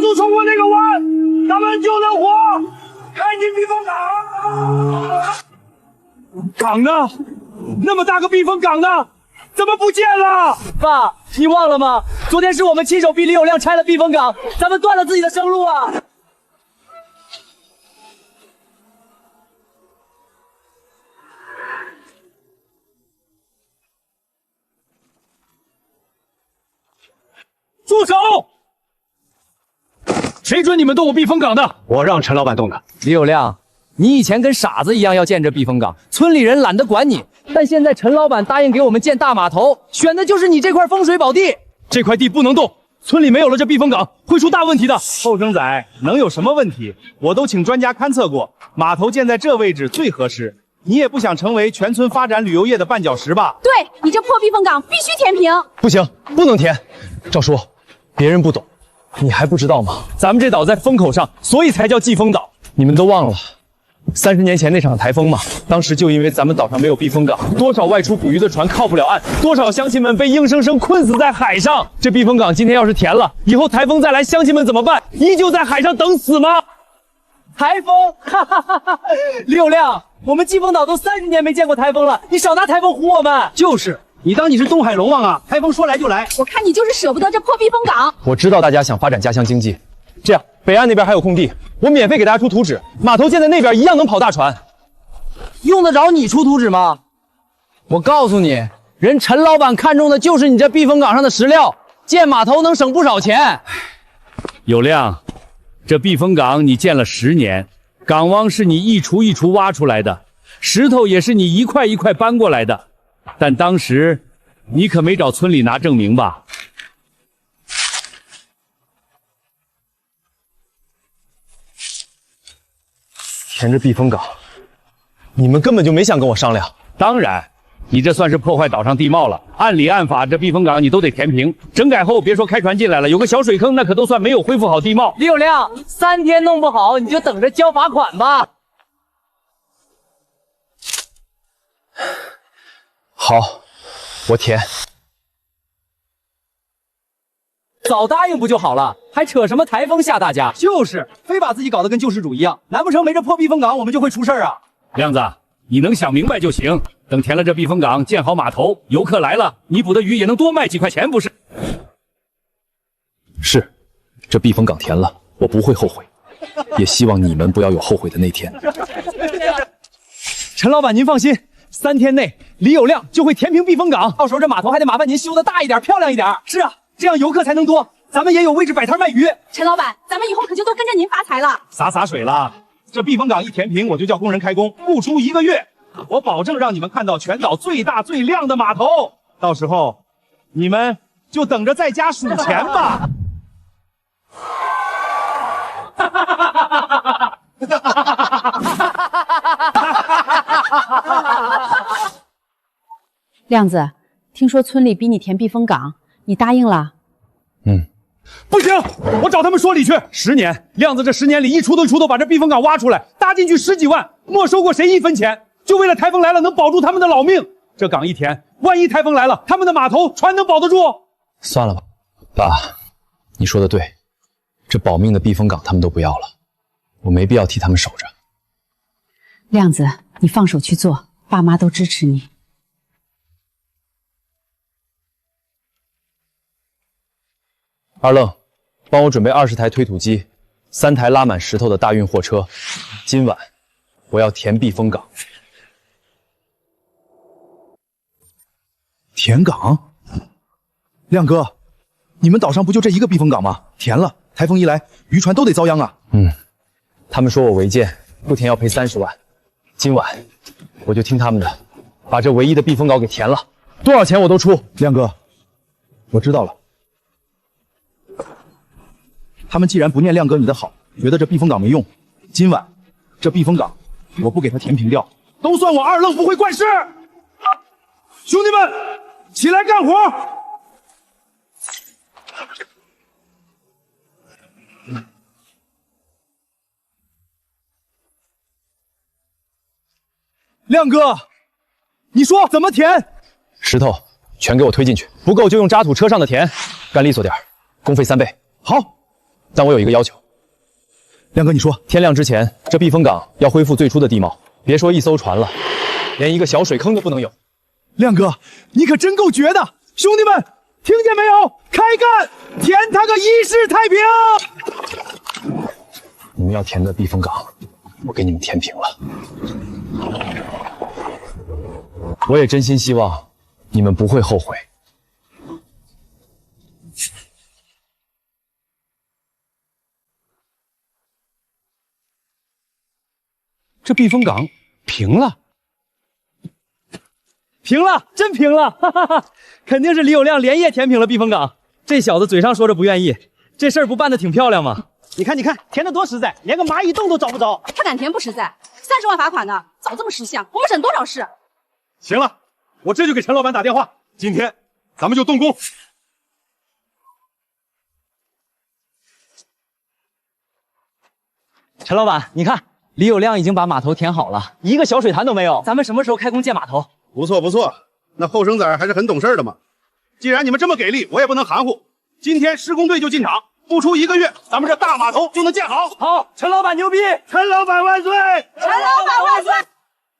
速冲过那个弯，咱们就能活，开进避风港。港呢？那么大个避风港呢？怎么不见了？爸，你忘了吗？昨天是我们亲手逼李有亮拆了避风港，咱们断了自己的生路啊！住手！谁准你们动我避风港的？我让陈老板动的。李有亮，你以前跟傻子一样要建这避风港，村里人懒得管你。但现在陈老板答应给我们建大码头，选的就是你这块风水宝地。这块地不能动，村里没有了这避风港会出大问题的。后生仔，能有什么问题？我都请专家勘测过，码头建在这位置最合适。你也不想成为全村发展旅游业的绊脚石吧？对，你这破避风港必须填平。不行，不能填。赵叔，别人不懂，你还不知道吗？咱们这岛在风口上，所以才叫季风岛。你们都忘了30年前那场台风吗？当时就因为咱们岛上没有避风港，多少外出捕鱼的船靠不了岸，多少乡亲们被硬生生困死在海上。这避风港今天要是填了，以后台风再来，乡亲们怎么办？依旧在海上等死吗？台风，哈哈哈哈！李有亮，我们季风岛都30年没见过台风了，你少拿台风唬我们。就是，你当你是东海龙王啊？台风说来就来。我看你就是舍不得这破避风港。我知道大家想发展家乡经济，这样北岸那边还有空地，我免费给大家出图纸，码头建在那边一样能跑大船。用得着你出图纸吗？我告诉你，人陈老板看中的就是你这避风港上的石料，建码头能省不少钱。有亮，这避风港你建了10年，港湾是你一锄一锄挖出来的，石头也是你一块一块搬过来的，但当时你可没找村里拿证明吧？填这避风港，你们根本就没想跟我商量。当然，你这算是破坏岛上地貌了。按理按法，这避风港你都得填平。整改后，别说开船进来了，有个小水坑，那可都算没有恢复好地貌。李有亮，3天弄不好，你就等着交罚款吧。好，我填。早答应不就好了，还扯什么台风吓大家？就是，非把自己搞得跟救世主一样。难不成没这破避风港，我们就会出事啊？亮子，你能想明白就行。等填了这避风港，建好码头，游客来了，你捕的鱼也能多卖几块钱，不是？是，这避风港填了，我不会后悔，也希望你们不要有后悔的那天。陈老板，您放心，3天内李有亮就会填平避风港，到时候这码头还得麻烦您修的大一点、漂亮一点。是啊，这样游客才能多，咱们也有位置摆摊卖鱼。陈老板，咱们以后可就都跟着您发财了。洒水了，这避风港一填平，我就叫工人开工，不出1个月，我保证让你们看到全岛最大最亮的码头。到时候你们就等着在家数钱吧。亮子，听说村里逼你填避风港，你答应了？不行，我找他们说理去。10年，亮子这10年里一锄都把这避风港挖出来，搭进去10几万，没收过谁1分钱，就为了台风来了能保住他们的老命。这港一填，万一台风来了，他们的码头船能保得住？算了吧，爸，你说的对，这保命的避风港他们都不要了，我没必要替他们守着。亮子，你放手去做，爸妈都支持你。二愣，帮我准备20台推土机，3台拉满石头的大运货车。今晚我要填避风港。填港？亮哥，你们岛上不就这一个避风港吗？填了，台风一来，渔船都得遭殃啊。他们说我违建，不填要赔30万。今晚我就听他们的，把这唯一的避风港给填了，多少钱我都出。亮哥，我知道了。他们既然不念亮哥你的好，觉得这避风港没用，今晚这避风港我不给他填平掉，都算我二愣不会办事。兄弟们，起来干活！亮哥，你说怎么填？石头全给我推进去，不够就用渣土车上的填，干利索点，工费3倍。好。但我有一个要求，亮哥，你说，天亮之前，这避风港要恢复最初的地貌，别说一艘船了，连一个小水坑都不能有。亮哥，你可真够绝的！兄弟们，听见没有？开干，填他个一世太平！你们要填的避风港，我给你们填平了。我也真心希望你们不会后悔。这避风港平了，平了，真平了，哈哈哈！肯定是李有亮连夜填平了避风港。这小子嘴上说着不愿意，这事儿不办得挺漂亮吗？你看，填得多实在，连个蚂蚁洞都找不着。他敢填不实在，30万罚款呢，早这么识相，我们省多少事？行了，我这就给陈老板打电话，今天咱们就动工。陈老板，你看。李有亮已经把码头填好了，一个小水潭都没有。咱们什么时候开工建码头？不错不错，那后生仔还是很懂事的嘛。既然你们这么给力，我也不能含糊。今天施工队就进场，不出1个月，咱们这大码头就能建好。好，陈老板牛逼！陈老板万岁！陈老板万岁！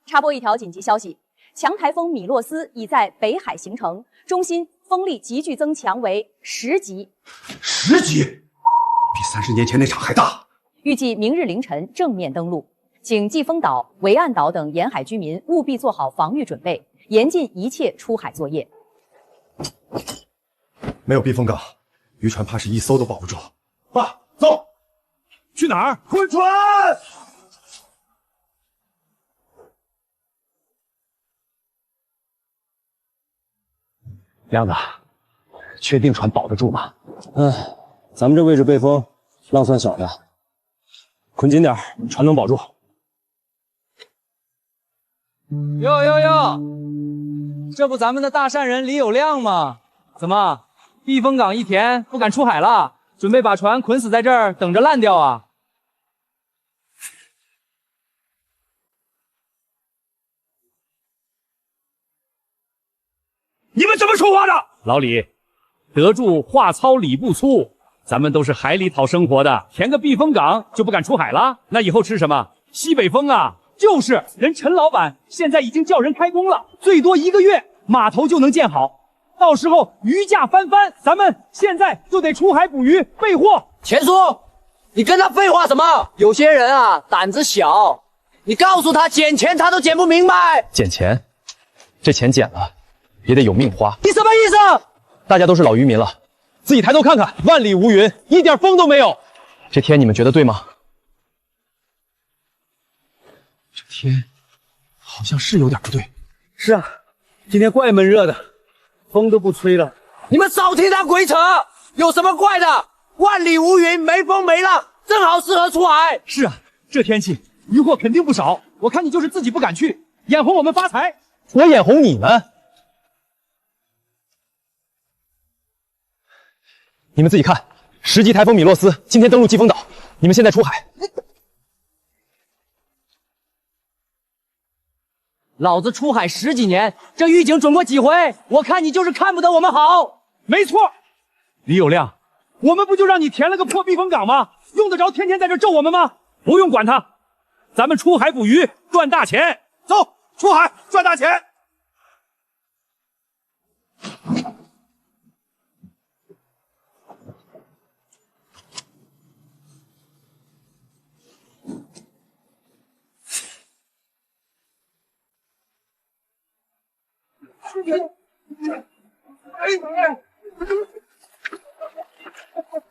插播一条紧急消息：强台风米洛斯已在北海形成，中心风力急剧增强为10级。10级，比30年前那场还大。预计明日凌晨正面登陆，请季风岛、维岸岛等沿海居民务必做好防御准备，严禁一切出海作业。没有避风港，渔船怕是一艘都保不住。爸，走，去哪儿？滚船！亮子，确定船保得住吗？咱们这位置背风，浪算小的，捆紧点，船能保住。哟，这不咱们的大善人李有亮吗？怎么，避风港一填不敢出海了，准备把船捆死在这儿等着烂掉啊？你们怎么说话的？老李，得住话糙理不粗，咱们都是海里讨生活的，填个避风港就不敢出海了？那以后吃什么？西北风啊！就是人陈老板现在已经叫人开工了，最多1个月码头就能建好，到时候鱼价翻番，咱们现在就得出海捕鱼备货。钱叔，你跟他废话什么？有些人啊胆子小，你告诉他捡钱他都捡不明白。捡钱，这钱捡了也得有命花。你什么意思？大家都是老渔民了，自己抬头看看，万里无云，一点风都没有。这天你们觉得对吗？这天好像是有点不对。是啊，今天怪闷热的，风都不吹了。你们少听他鬼扯，有什么怪的？万里无云，没风没浪，正好适合出海。是啊，这天气渔获肯定不少，我看你就是自己不敢去，眼红我们发财。我眼红你们。你们自己看，10级台风米洛斯今天登陆季风岛，你们现在出海。老子出海10几年，这预警准过几回？我看你就是看不得我们好。没错，李有亮，我们不就让你填了个破避风港吗？用得着天天在这咒我们吗？不用管他，咱们出海捕鱼赚大钱。走，出海赚大钱。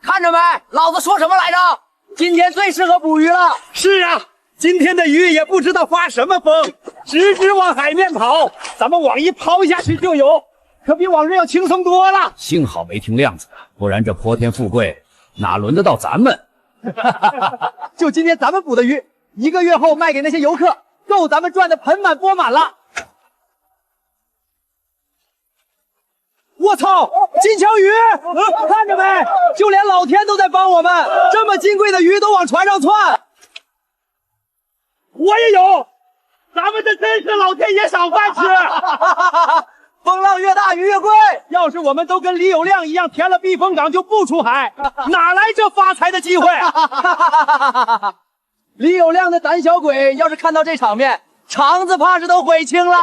看着没，老子说什么来着？今天最适合捕鱼了。是啊，今天的鱼也不知道发什么疯，直直往海面跑，咱们网一抛下去就有，可比往日要轻松多了。幸好没听亮子的，不然这泼天富贵哪轮得到咱们？就今天咱们捕的鱼，1个月后卖给那些游客，够咱们赚的盆满钵满了。我操，金枪鱼！看着没，就连老天都在帮我们，这么金贵的鱼都往船上窜。我也有，咱们这真是老天爷赏饭吃。风浪越大鱼越贵。要是我们都跟李有亮一样填了避风港就不出海，哪来这发财的机会？李有亮的胆小鬼要是看到这场面，肠子怕是都悔青了。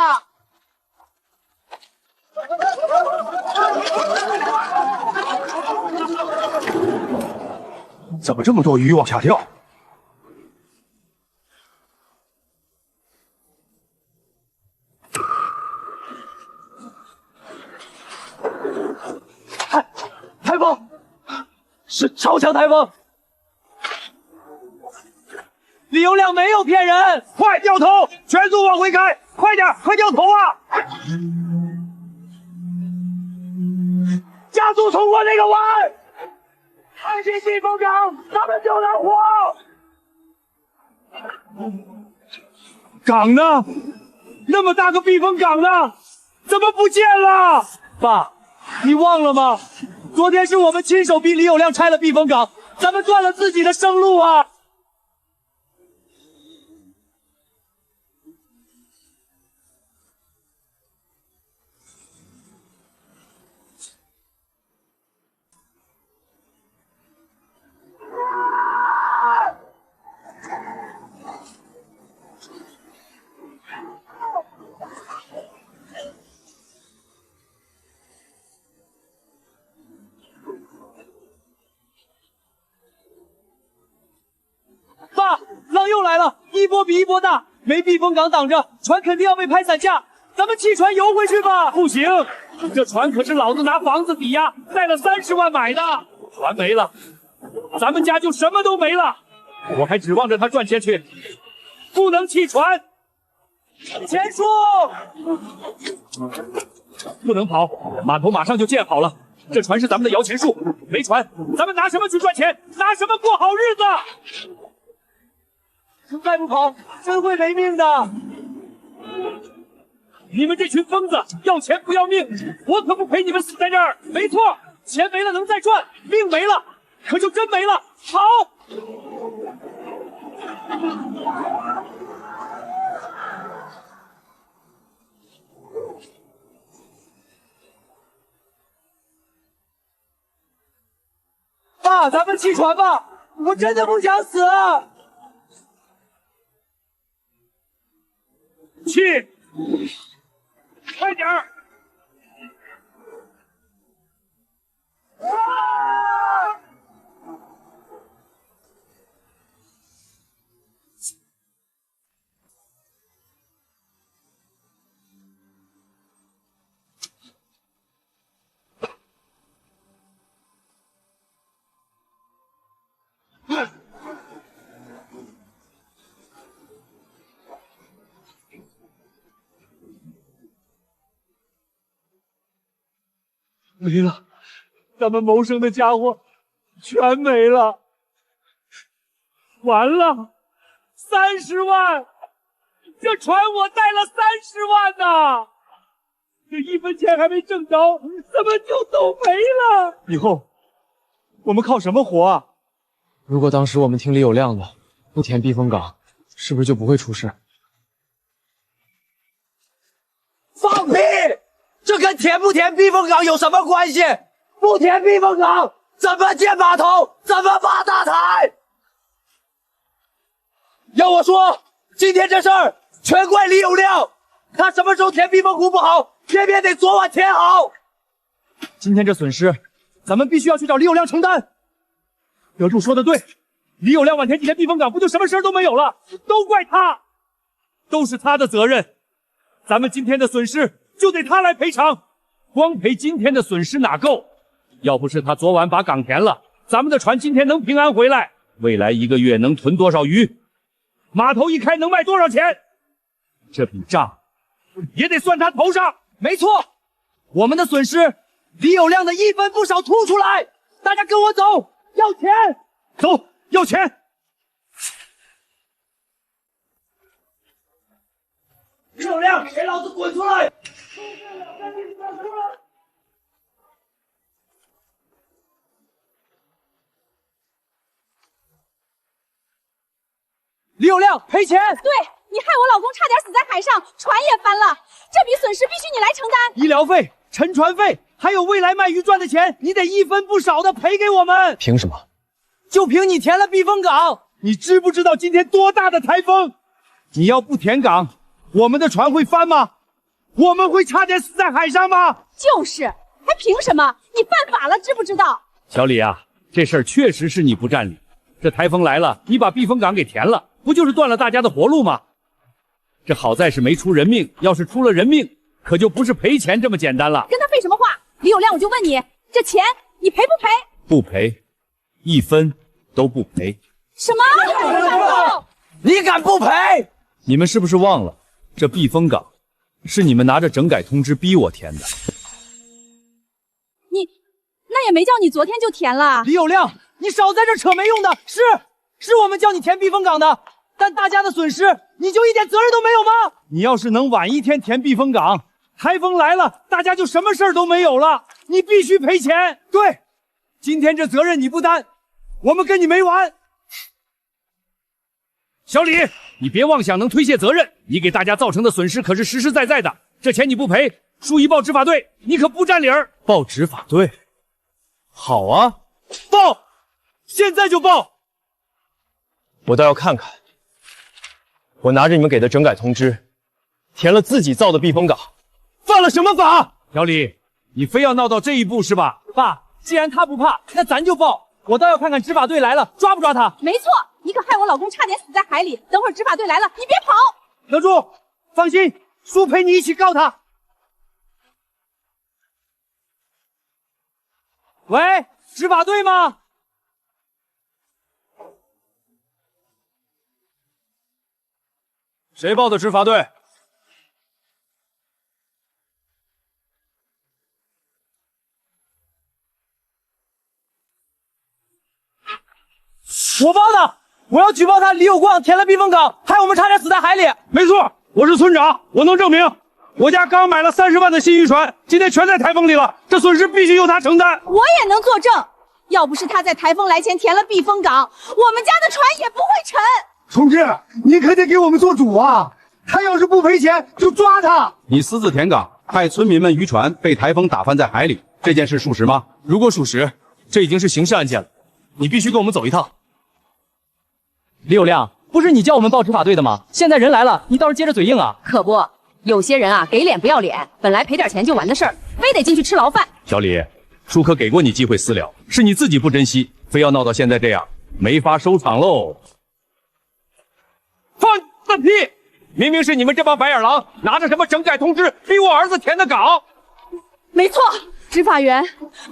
怎么这么多鱼往下掉？台风，是超强台风。李有亮没有骗人，快掉头，全速往回开，快点，快掉头啊！加速冲过那个弯，开进避风港，咱们就能活。港呢？那么大个避风港呢？怎么不见了？爸，你忘了吗？昨天是我们亲手逼李有亮拆了避风港，咱们断了自己的生路啊！爸，浪又来了，一波比一波大，没避风港挡着，船肯定要被拍散架。咱们弃船游回去吧。不行，这船可是老子拿房子抵押贷了30万买的，船没了，咱们家就什么都没了。我还指望着他赚钱去，不能弃船。钱叔，不能跑，码头马上就建好了。这船是咱们的摇钱树，没船，咱们拿什么去赚钱？拿什么过好日子？再不跑，真会没命的。你们这群疯子，要钱不要命，我可不陪你们死在这儿。没错，钱没了能再赚，命没了可就真没了。跑！爸，咱们弃船吧，我真的不想死。去，快点儿！没了，咱们谋生的家伙全没了，完了，30万，这船我贷了30万呐，这1分钱还没挣着，怎么就都没了？以后我们靠什么活啊？如果当时我们听李有亮的，不填避风港，是不是就不会出事？放屁！这跟填不填避风港有什么关系？不填避风港，怎么建码头？怎么发大财？要我说，今天这事儿全怪李有亮，他什么时候填避风湖不好，偏偏得昨晚填好。今天这损失，咱们必须要去找李有亮承担。德柱说的对，李有亮晚填几天避风港，不就什么事儿都没有了？都怪他，都是他的责任。咱们今天的损失就得他来赔偿，光赔今天的损失哪够？要不是他昨晚把港填了，咱们的船今天能平安回来？未来1个月能囤多少鱼？码头一开能卖多少钱？这笔账也得算他头上。没错，我们的损失，李有亮的一分不少吐出来。大家跟我走，要钱！走，要钱！李有亮，给老子滚出来！李有亮赔钱！对，你害我老公差点死在海上，船也翻了，这笔损失必须你来承担。医疗费、沉船费，还有未来卖鱼赚的钱，你得一分不少的赔给我们。凭什么？就凭你填了避风港，你知不知道今天多大的台风？你要不填港，我们的船会翻吗？我们会差点死在海上吗？就是，还凭什么？你犯法了，知不知道？小李啊，这事儿确实是你不占理。这台风来了，你把避风港给填了，不就是断了大家的活路吗？这好在是没出人命，要是出了人命，可就不是赔钱这么简单了。跟他废什么话？李有亮，我就问你，这钱你赔不赔？不赔，一分都不赔。什么？你敢不赔？你们是不是忘了，这避风港是你们拿着整改通知逼我填的？那也没叫你昨天就填了。李有亮，你少在这扯没用的。是我们叫你填避风港的，但大家的损失，你就一点责任都没有吗？你要是能晚一天填避风港，台风来了，大家就什么事儿都没有了。你必须赔钱。对，今天这责任你不担，我们跟你没完。小李，你别妄想能推卸责任，你给大家造成的损失可是实实在在的，这钱你不赔，书一报执法队，你可不占理儿。报执法队？好啊，报，现在就报。我倒要看看，我拿着你们给的整改通知，填了自己造的避风港，犯了什么法？小李，你非要闹到这一步是吧？爸，既然他不怕，那咱就报。我倒要看看执法队来了，抓不抓他？没错，你可害我老公差点死在海里。等会儿执法队来了，你别跑。德柱，放心，叔陪你一起告他。喂，执法队吗？谁报的执法队？我报的，我要举报他李有光填了避风港，害我们差点死在海里。没错，我是村长，我能证明。我家刚买了30万的新渔船，今天全在台风里了，这损失必须由他承担。我也能作证，要不是他在台风来前填了避风港，我们家的船也不会沉。同志，你可得给我们做主啊！他要是不赔钱，就抓他。你私自填港，害村民们渔船被台风打翻在海里，这件事属实吗？如果属实，这已经是刑事案件了，你必须跟我们走一趟。李有亮，不是你叫我们报执法队的吗？现在人来了，你倒是接着嘴硬啊！可不，有些人啊，给脸不要脸，本来赔点钱就完的事儿，非得进去吃牢饭。小李，叔可给过你机会私了，是你自己不珍惜，非要闹到现在这样，没法收场喽。放屁！明明是你们这帮白眼狼拿着什么整改通知逼我儿子填的港。没错，执法员，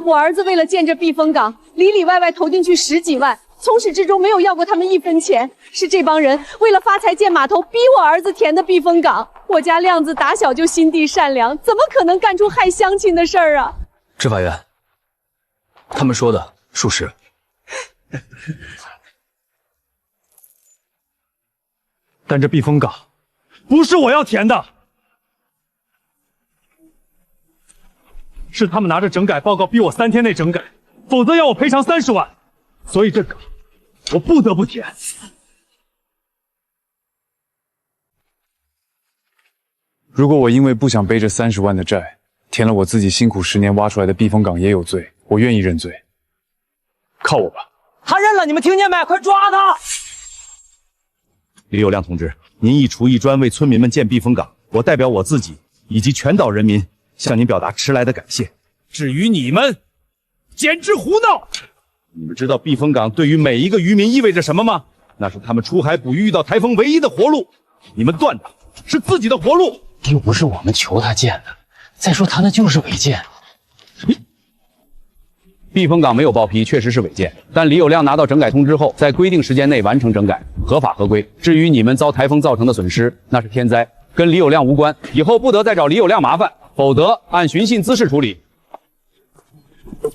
我儿子为了建这避风港，里里外外投进去10几万，从始至终没有要过他们1分钱。是这帮人为了发财建码头，逼我儿子填的避风港。我家亮子打小就心地善良，怎么可能干出害乡亲的事儿啊？执法员，他们说的属实。但这避风港不是我要填的，是他们拿着整改报告逼我3天内整改，否则要我赔偿30万，所以这港我不得不填。如果我因为不想背这30万的债，填了我自己辛苦10年挖出来的避风港也有罪，我愿意认罪。靠我吧！他认了，你们听见没？快抓他！李有亮同志，您一厨一砖为村民们建避风港，我代表我自己以及全岛人民向您表达迟来的感谢。至于你们，简直胡闹！你们知道避风港对于每一个渔民意味着什么吗？那是他们出海捕鱼遇到台风唯一的活路。你们断的是自己的活路。又不是我们求他建的，再说他那就是违建。避风港没有报批，确实是违建，但李有亮拿到整改通知后，在规定时间内完成整改，合法合规。至于你们遭台风造成的损失，那是天灾，跟李有亮无关，以后不得再找李有亮麻烦，否则按寻衅滋事处理。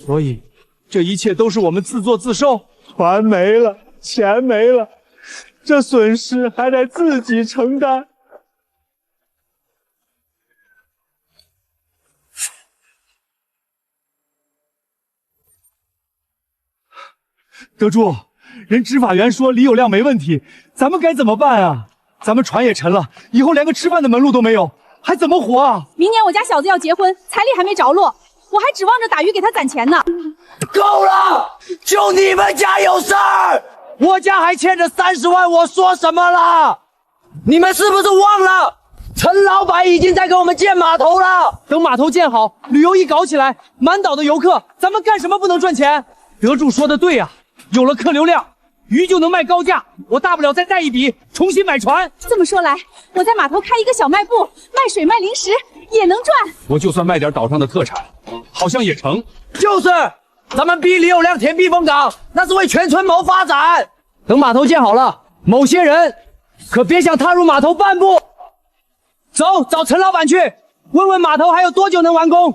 所以，这一切都是我们自作自受，船没了，钱没了，这损失还得自己承担。德柱，人执法员说李有亮没问题，咱们该怎么办啊？咱们船也沉了，以后连个吃饭的门路都没有，还怎么活啊？明年我家小子要结婚，彩礼还没着落，我还指望着打鱼给他攒钱呢。够了！就你们家有事儿，我家还欠着30万，我说什么了？你们是不是忘了？陈老板已经在给我们建码头了。等码头建好，旅游一搞起来，满岛的游客，咱们干什么不能赚钱？德柱说的对呀，有了客流量，鱼就能卖高价，我大不了再贷一笔，重新买船。这么说来，我在码头开一个小卖部，卖水卖零食也能赚。我就算卖点岛上的特产，好像也成。就是，咱们逼李有亮填避风港，那是为全村谋发展。等码头建好了，某些人可别想踏入码头半步。走，找陈老板去，问问码头还有多久能完工。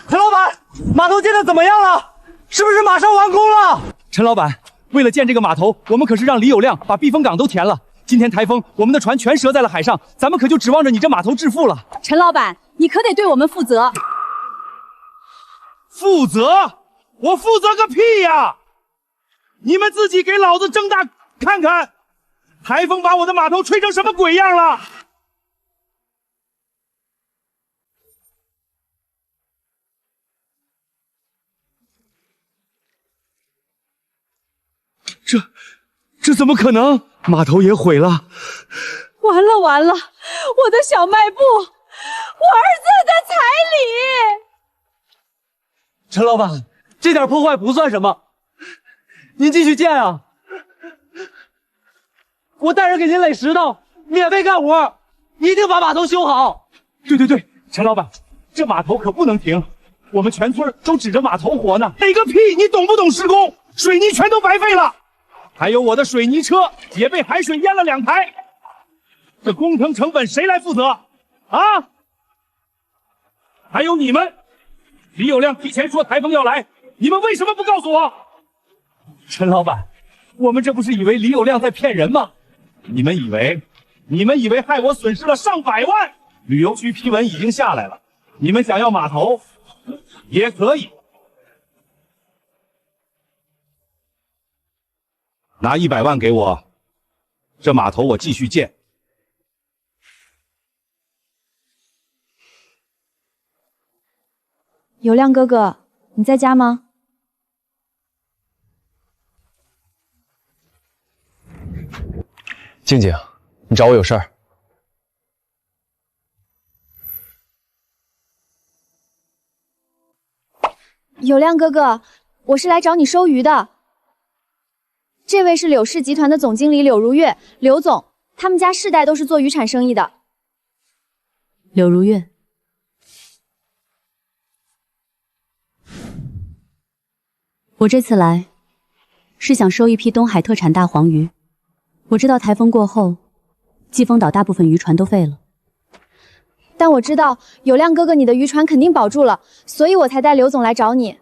陈老板，码头建的怎么样了？是不是马上完工了？陈老板，为了建这个码头，我们可是让李有亮把避风港都填了。今天台风，我们的船全折在了海上，咱们可就指望着你这码头致富了。陈老板，你可得对我们负责。负责？我负责个屁呀！你们自己给老子睁大看看，台风把我的码头吹成什么鬼样了？这怎么可能？码头也毁了！完了完了，我的小卖部，我儿子的彩礼！陈老板，这点破坏不算什么，您继续建啊！我带人给您垒石头，免费干活，一定把码头修好。对，陈老板，这码头可不能停，我们全村都指着码头活呢。垒个屁！你懂不懂施工？水泥全都白费了。还有我的水泥车也被海水淹了2台，这工程成本谁来负责啊？还有你们，李有亮提前说台风要来，你们为什么不告诉我？陈老板，我们这不是以为李有亮在骗人吗？你们以为害我损失了上百万？旅游局批文已经下来了，你们想要码头也可以。拿100万给我，这码头我继续建。有亮哥哥，你在家吗？静静，你找我有事儿？有亮哥哥，我是来找你收鱼的。这位是柳氏集团的总经理柳如月，柳总，他们家世代都是做渔产生意的。柳如月，我这次来是想收一批东海特产大黄鱼。我知道台风过后，季风岛大部分渔船都废了，但我知道有亮哥哥你的渔船肯定保住了，所以我才带刘总来找你。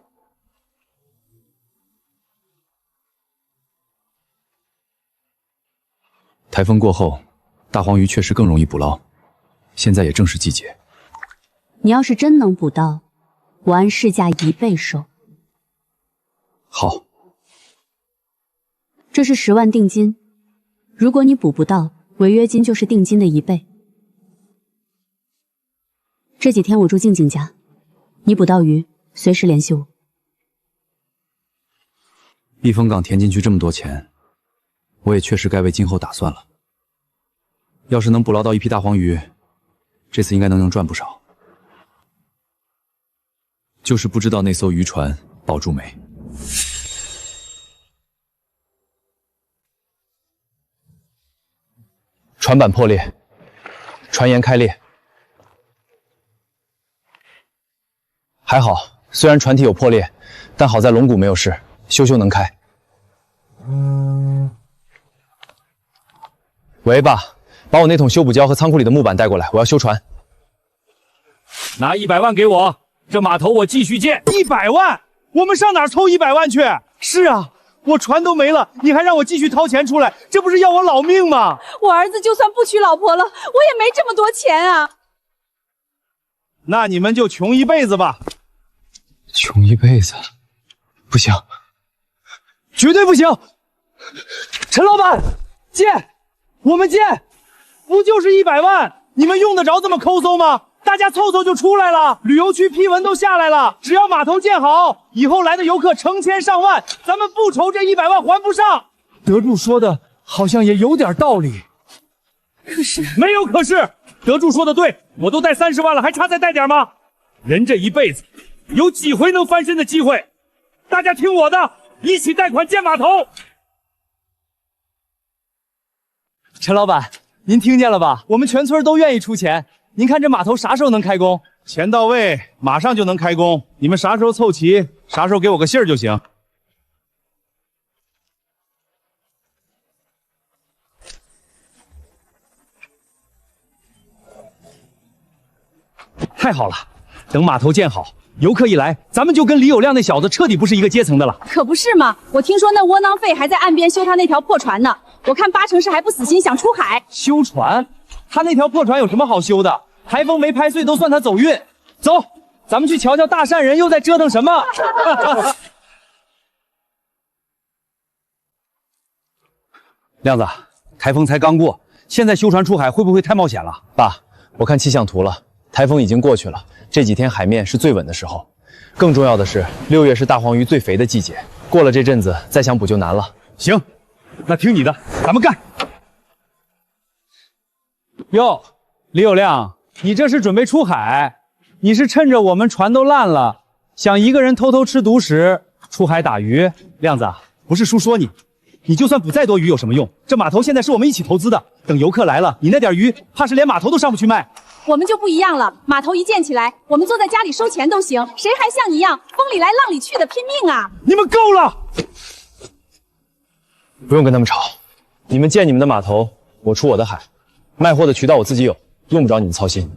台风过后，大黄鱼确实更容易捕捞，现在也正是季节。你要是真能捕到，我按市价1倍收。好，这是10万定金，如果你捕不到，违约金就是定金的1倍。这几天我住静静家，你捕到鱼随时联系我。避风港填进去这么多钱，我也确实该为今后打算了。要是能捕捞到一批大黄鱼，这次应该能赚不少。就是不知道那艘渔船保住没。船板破裂，船沿开裂。还好，虽然船体有破裂，但好在龙骨没有事，修能开。喂，爸，把我那桶修补胶和仓库里的木板带过来，我要修船。拿100万给我，这码头我继续建。100万？我们上哪儿凑100万去？是啊，我船都没了，你还让我继续掏钱出来，这不是要我老命吗？我儿子就算不娶老婆了，我也没这么多钱啊。那你们就穷一辈子吧。穷一辈子？不行，绝对不行！陈老板，建，我们建，不就是100万？你们用得着这么抠搜吗？大家凑凑就出来了，旅游区批文都下来了，只要码头建好，以后来的游客成千上万，咱们不愁这100万还不上。德柱说的好像也有点道理。可是没有可是，德柱说的对，我都贷30万了，还差再贷点吗？人这一辈子有几回能翻身的机会？大家听我的，一起贷款建码头。陈老板，您听见了吧？我们全村都愿意出钱。您看这码头啥时候能开工？钱到位，马上就能开工。你们啥时候凑齐，啥时候给我个信儿就行。太好了，等码头建好，游客一来，咱们就跟李有亮那小子彻底不是一个阶层的了。可不是嘛！我听说那窝囊废还在岸边修他那条破船呢，我看80%是还不死心想出海修船。他那条破船有什么好修的？台风没拍碎都算他走运。走，咱们去瞧瞧大善人又在折腾什么。亮子，台风才刚过，现在修船出海会不会太冒险了？爸，我看气象图了，台风已经过去了，这几天海面是最稳的时候。更重要的是，6月是大黄鱼最肥的季节，过了这阵子再想补就难了。行，那听你的，咱们干。哟，李有亮，你这是准备出海？你是趁着我们船都烂了，想一个人偷偷吃独食，出海打鱼？亮子，不是叔说你，你就算捕再多鱼有什么用？这码头现在是我们一起投资的，等游客来了，你那点鱼怕是连码头都上不去卖。我们就不一样了，码头一建起来，我们坐在家里收钱都行，谁还像你一样风里来浪里去的拼命啊？你们够了！不用跟他们吵，你们建你们的码头，我出我的海，卖货的渠道我自己有，用不着你们操心。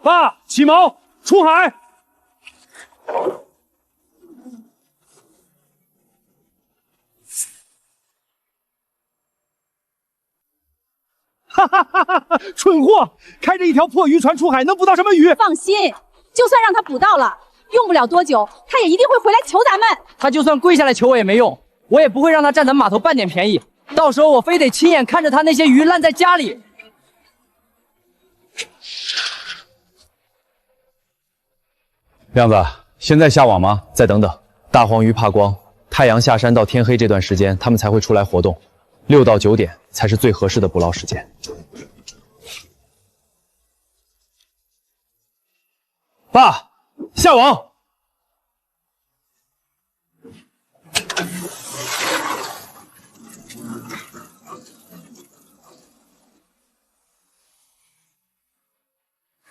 爸，起锚，出海！哈哈哈哈哈！蠢货，开着一条破渔船出海，能捕到什么鱼？放心，就算让他捕到了，用不了多久，他也一定会回来求咱们。他就算跪下来求我也没用，我也不会让他占咱码头半点便宜。到时候我非得亲眼看着他那些鱼烂在家里。亮子，现在下网吗？再等等，大黄鱼怕光，太阳下山到天黑这段时间，它们才会出来活动，6到9点才是最合适的捕捞时间。爸，下网！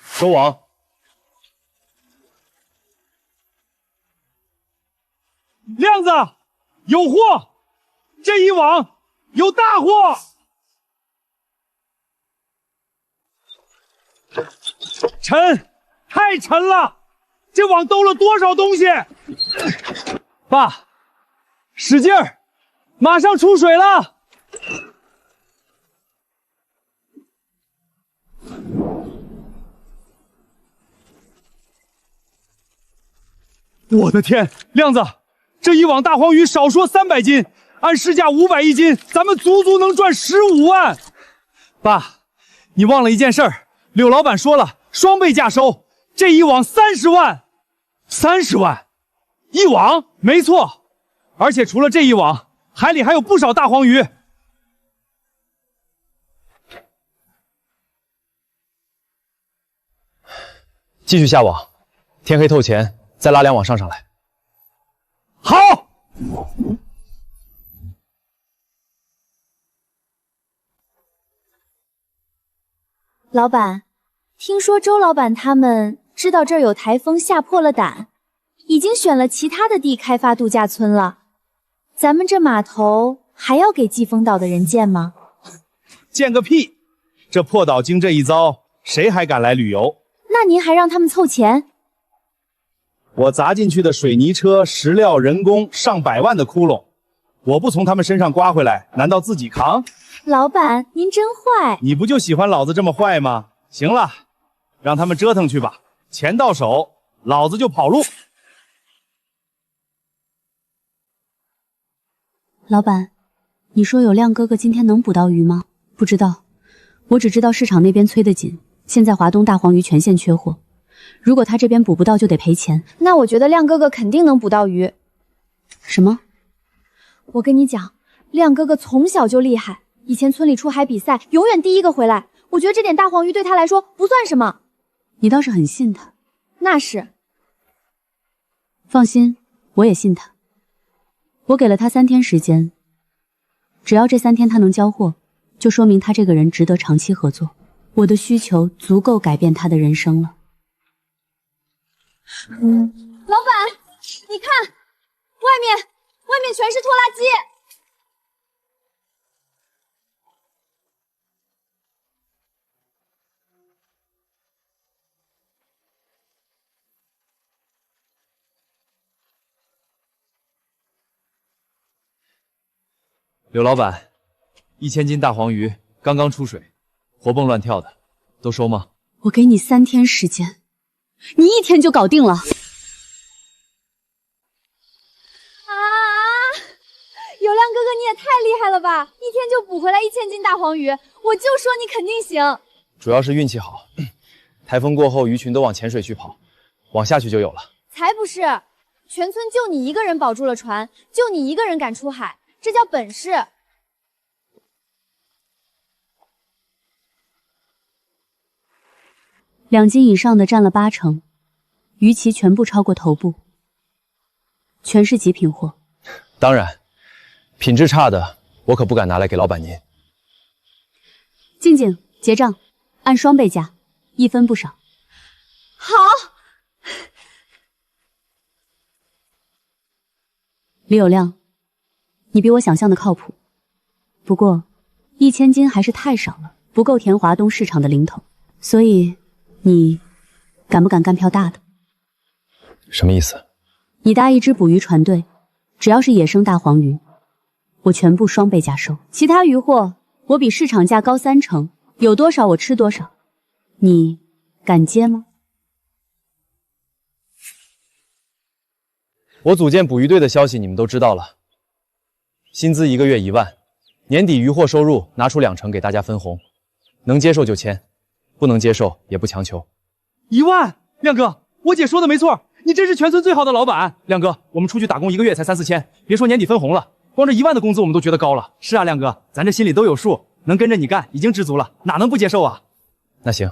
收网。亮子，有货！这一网有大货！沉，太沉了！这网兜了多少东西？爸，使劲儿，马上出水了！我的天，亮子！这一网大黄鱼少说300斤，按市价500一斤，咱们足足能赚15万。爸，你忘了一件事儿，柳老板说了，双倍价收，这一网30万。30万，一网？没错，而且除了这一网，海里还有不少大黄鱼。继续下网，天黑透前再拉2网上来。好。老板，听说周老板他们知道这儿有台风，吓破了胆，已经选了其他的地开发度假村了。咱们这码头还要给季风岛的人建吗？建个屁！这破岛经这一遭，谁还敢来旅游？那您还让他们凑钱？我砸进去的水泥车、石料、人工上百万的窟窿，我不从他们身上刮回来，难道自己扛？老板，您真坏！你不就喜欢老子这么坏吗？行了，让他们折腾去吧，钱到手，老子就跑路。老板，你说有亮哥哥今天能捕到鱼吗？不知道，我只知道市场那边催得紧，现在华东大黄鱼全线缺货，如果他这边捕不到就得赔钱。那我觉得亮哥哥肯定能捕到鱼。什么？我跟你讲，亮哥哥从小就厉害，以前村里出海比赛永远第一个回来。我觉得这点大黄鱼对他来说不算什么。你倒是很信他。那是。放心，我也信他。我给了他3天时间，只要这3天他能交货，就说明他这个人值得长期合作。我的需求足够改变他的人生了。老板，你看，外面全是拖拉机。刘老板，1000斤大黄鱼刚刚出水，活蹦乱跳的，都收吗？我给你3天时间，你1天就搞定了。有亮哥哥，你也太厉害了吧！1天就捕回来1000斤大黄鱼，我就说你肯定行。主要是运气好，台风过后鱼群都往浅水区跑，往下去就有了。才不是，全村就你一个人保住了船，就你一个人敢出海，这叫本事。2斤以上的占了80%，鱼鳍全部超过头部，全是极品货。当然，品质差的我可不敢拿来给老板您。静静结账，按双倍价，1分不少。好。李有亮，你比我想象的靠谱，不过1000斤还是太少了，不够填华东市场的零头，所以你敢不敢干票大的？什么意思？你搭一支捕鱼船队，只要是野生大黄鱼，我全部双倍价收，其他鱼货我比市场价高30%，有多少我吃多少，你敢接吗？我组建捕鱼队的消息你们都知道了，薪资1个月1万，年底渔获收入拿出20%给大家分红，能接受就签，不能接受也不强求。1万，亮哥，我姐说的没错，你真是全村最好的老板。亮哥，我们出去打工1个月才3、4千，别说年底分红了，光这1万的工资我们都觉得高了。是啊，亮哥，咱这心里都有数，能跟着你干已经知足了，哪能不接受啊？那行，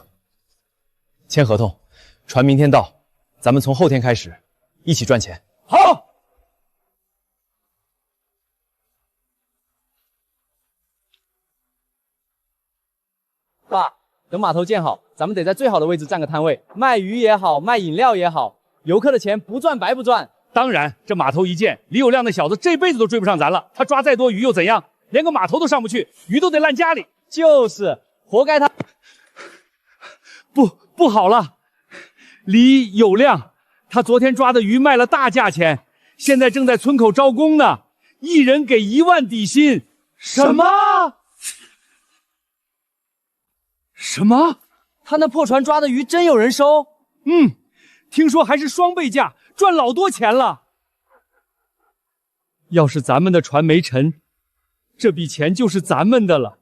签合同，船明天到，咱们从后天开始一起赚钱。好。爸，等码头建好，咱们得在最好的位置占个摊位，卖鱼也好，卖饮料也好，游客的钱不赚白不赚。当然，这码头一建，李有亮那小子这辈子都追不上咱了。他抓再多鱼又怎样？连个码头都上不去，鱼都得烂家里。就是，活该他。不好了，李有亮，他昨天抓的鱼卖了大价钱，现在正在村口招工呢，一人给1万底薪。什么？什么？他那破船抓的鱼真有人收？听说还是双倍价，赚老多钱了。要是咱们的船没沉，这笔钱就是咱们的了。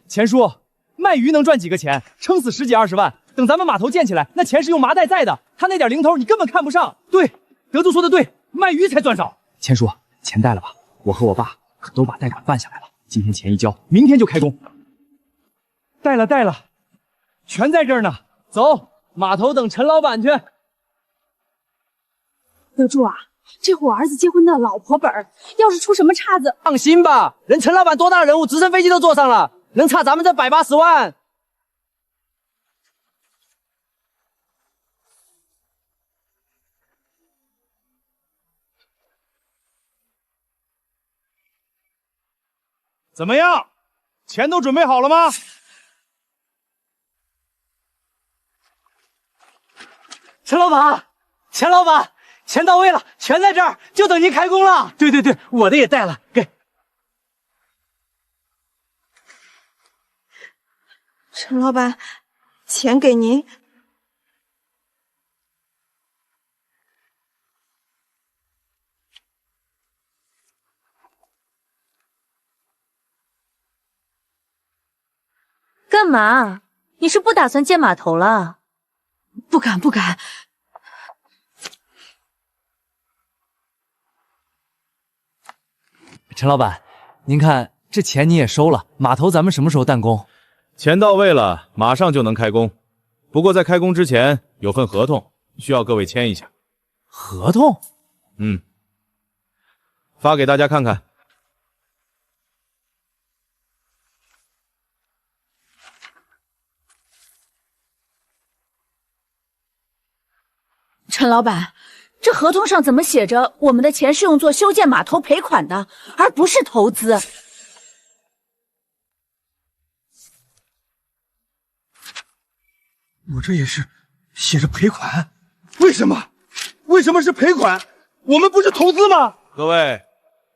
钱叔，卖鱼能赚几个钱？撑死10几20万。等咱们码头建起来，那钱是用麻袋载的，他那点零头你根本看不上。对，德祖说的对，卖鱼才赚少。钱叔，钱带了吧？我和我爸可都把贷款办下来了，今天钱一交，明天就开工。带了，全在这儿呢。走，码头等陈老板去。德柱啊，这户我儿子结婚的老婆本儿，要是出什么岔子，放心吧，人陈老板多大的人物，直升飞机都坐上了，能差咱们这180万？怎么样？钱都准备好了吗？陈老板，钱老板，钱到位了，全在这儿，就等您开工了。对，我的也带了，给。陈老板，钱给您。干嘛？你是不打算建码头了？不敢不敢。陈老板，您看这钱你也收了，码头咱们什么时候弹工？钱到位了，马上就能开工。不过在开工之前有份合同，需要各位签一下。合同？发给大家看看。陈老板，这合同上怎么写着我们的钱是用作修建码头赔款的，而不是投资？我这也是写着赔款，为什么？为什么是赔款？我们不是投资吗？各位，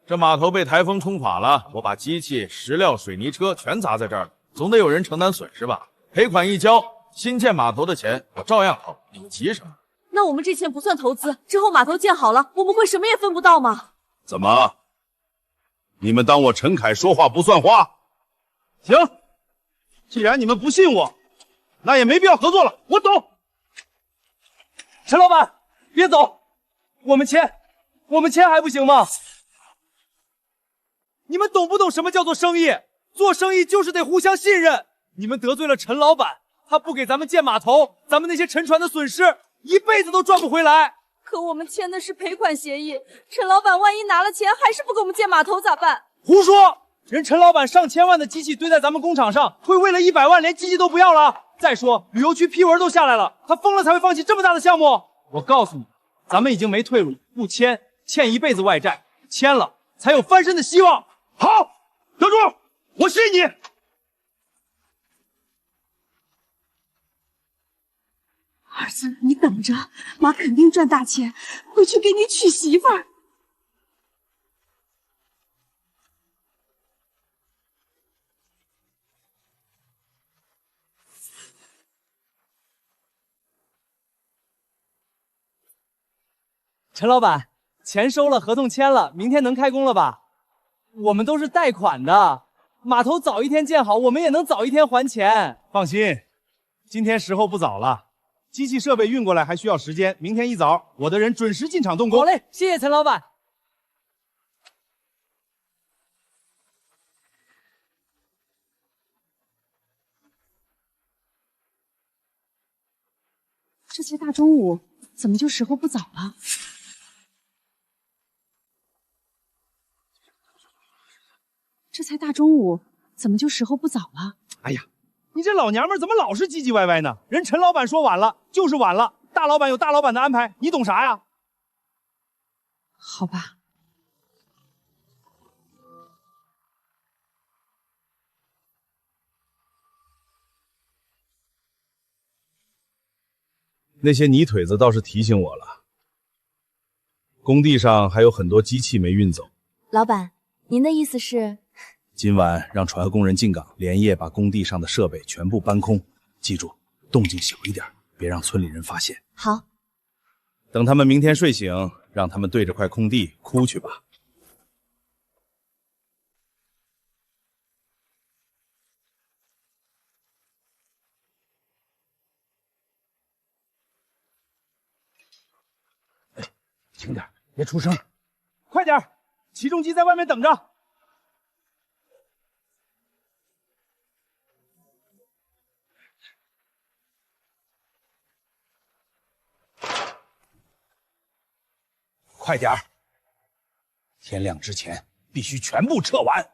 这码头被台风冲垮了，我把机器、石料、水泥车全砸在这儿了，总得有人承担损失吧？赔款一交，新建码头的钱我照样掏，你们急什么？那我们这钱不算投资，之后码头建好了，我们会什么也分不到吗？怎么？你们当我陈凯说话不算话？行，既然你们不信我，那也没必要合作了。我走。陈老板，别走，我们签还不行吗？你们懂不懂什么叫做生意？做生意就是得互相信任。你们得罪了陈老板，他不给咱们建码头，咱们那些沉船的损失一辈子都赚不回来。可我们签的是赔款协议，陈老板万一拿了钱还是不给我们建码头咋办？胡说！人陈老板上千万的机器堆在咱们工厂上，会为了100万连机器都不要了？再说旅游区批文都下来了，他疯了才会放弃这么大的项目。我告诉你，咱们已经没退路，不签欠一辈子外债，签了才有翻身的希望。好，德柱，我信你。儿子，你等着，妈肯定赚大钱，回去给你娶媳妇儿。陈老板，钱收了，合同签了，明天能开工了吧？我们都是贷款的，码头早一天建好，我们也能早一天还钱。放心，今天时候不早了，机器设备运过来还需要时间，明天一早我的人准时进场动工。好嘞，谢谢陈老板。这才大中午，怎么就时候不早了？这才大中午，怎么就时候不早了？哎呀，你这老娘们怎么老是唧唧歪歪呢？人陈老板说晚了就是晚了，大老板有大老板的安排，你懂啥呀？好吧。那些泥腿子倒是提醒我了，工地上还有很多机器没运走。老板，您的意思是？今晚让船和工人进港，连夜把工地上的设备全部搬空。记住，动静小一点，别让村里人发现。好。等他们明天睡醒，让他们对着块空地哭去吧。轻点，别出声。快点，起重机在外面等着。快点，天亮之前必须全部撤完。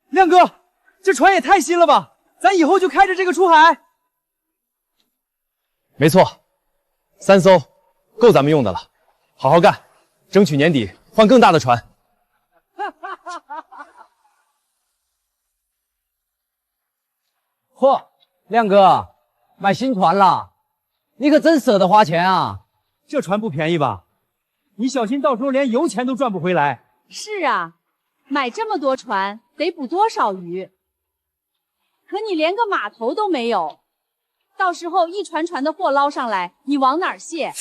亮哥，这船也太新了吧！咱以后就开着这个出海。没错，3艘够咱们用的了，好好干，争取年底换更大的船。嚯，亮哥，买新船了，你可真舍得花钱啊！这船不便宜吧？你小心到时候连油钱都赚不回来。是啊，买这么多船得捕多少鱼？可你连个码头都没有，到时候一船船的货捞上来，你往哪儿卸？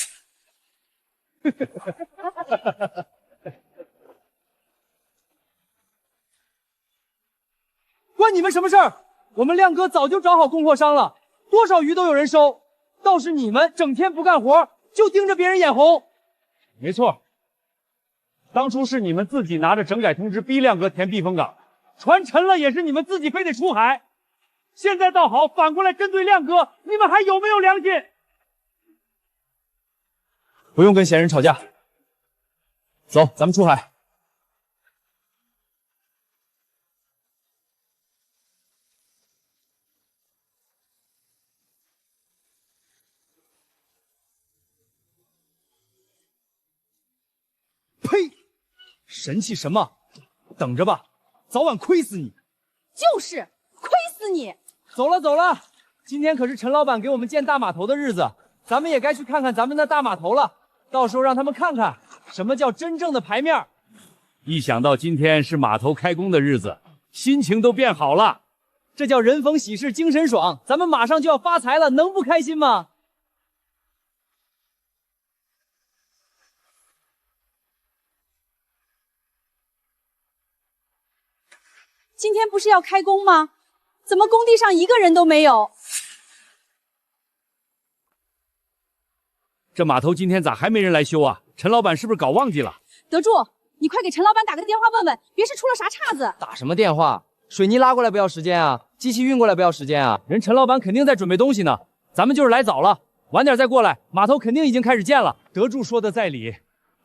关你们什么事儿？我们亮哥早就找好供货商了，多少鱼都有人收。倒是你们整天不干活，就盯着别人眼红。没错，当初是你们自己拿着整改通知逼亮哥填避风港，船沉了也是你们自己非得出海。现在倒好，反过来针对亮哥，你们还有没有良心？不用跟闲人吵架，走，咱们出海。呸！神气什么？等着吧，早晚亏死你！就是亏死你！走了走了，今天可是陈老板给我们建大码头的日子，咱们也该去看看咱们的大码头了。到时候让他们看看什么叫真正的牌面。一想到今天是码头开工的日子，心情都变好了。这叫人逢喜事精神爽，咱们马上就要发财了，能不开心吗？今天不是要开工吗？怎么工地上一个人都没有？这码头今天咋还没人来修啊？陈老板是不是搞忘记了？德柱，你快给陈老板打个电话问问，别是出了啥岔子。打什么电话？水泥拉过来不要时间啊，机器运过来不要时间啊，人陈老板肯定在准备东西呢。咱们就是来早了，晚点再过来，码头肯定已经开始建了。德柱说的在理，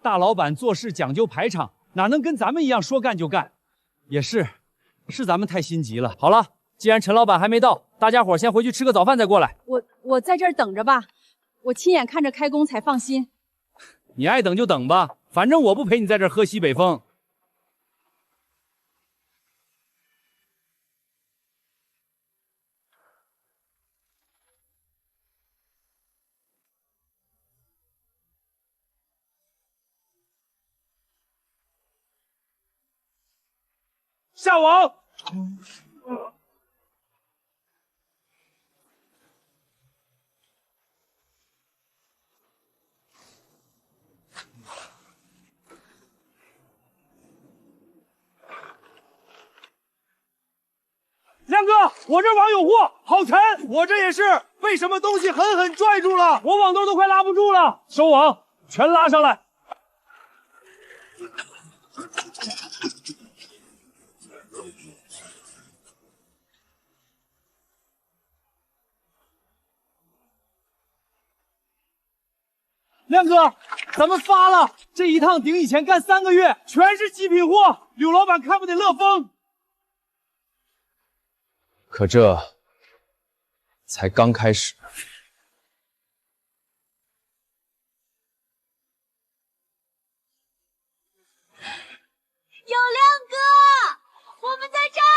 大老板做事讲究排场，哪能跟咱们一样说干就干？也是咱们太心急了。好了，既然陈老板还没到，大家伙先回去吃个早饭再过来。我在这儿等着吧，我亲眼看着开工才放心。你爱等就等吧，反正我不陪你在这儿喝西北风。下网！亮哥，我这网有货，好沉，我这也是被什么东西狠狠拽住了，我网兜都快拉不住了。收网，全拉上来。亮哥，咱们发了，这一趟顶以前干3个月，全是极品货，柳老板看不得乐疯。可这才刚开始。有亮哥，我们在这儿。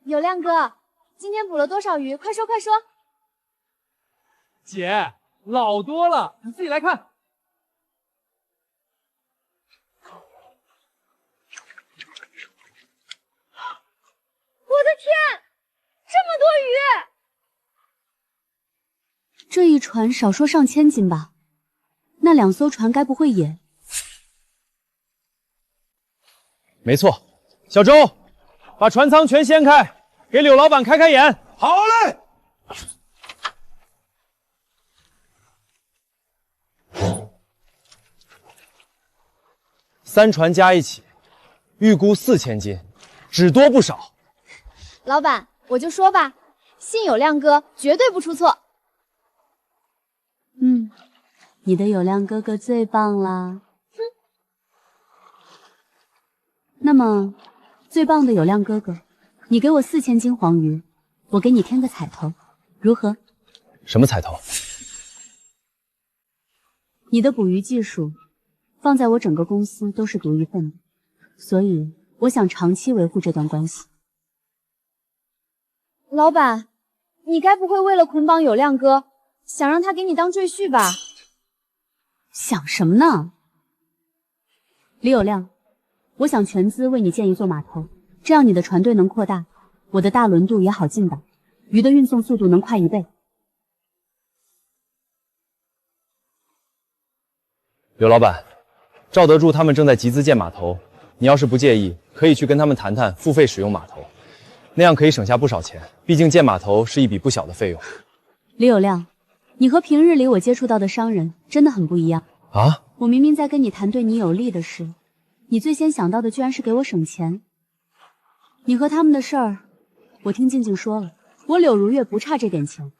有亮哥，今天捕了多少鱼？快说快说！姐，老多了，你自己来看。我的天，这么多鱼！这一船少说上千斤吧？那2艘船该不会也……没错，小周，把船舱全掀开。给柳老板开开眼。好嘞。3船加一起，预估4000斤，只多不少。老板，我就说吧，信有亮哥，绝对不出错。你的有亮哥哥最棒啦。哼。那么，最棒的有亮哥哥。你给我4000斤黄鱼，我给你添个彩头，如何？什么彩头？你的捕鱼技术，放在我整个公司都是独一份的，所以我想长期维护这段关系。老板，你该不会为了捆绑有亮哥，想让他给你当赘婿吧？想什么呢？李有亮，我想全资为你建一座码头，这样你的船队能扩大，我的大轮渡也好进岛，鱼的运送速度能快1倍。刘老板，赵德柱他们正在集资建码头，你要是不介意，可以去跟他们谈谈付费使用码头，那样可以省下不少钱，毕竟建码头是一笔不小的费用。李有亮，你和平日里我接触到的商人真的很不一样啊！我明明在跟你谈对你有利的事，你最先想到的居然是给我省钱。你和他们的事儿，我听静静说了，我柳如月不差这点钱。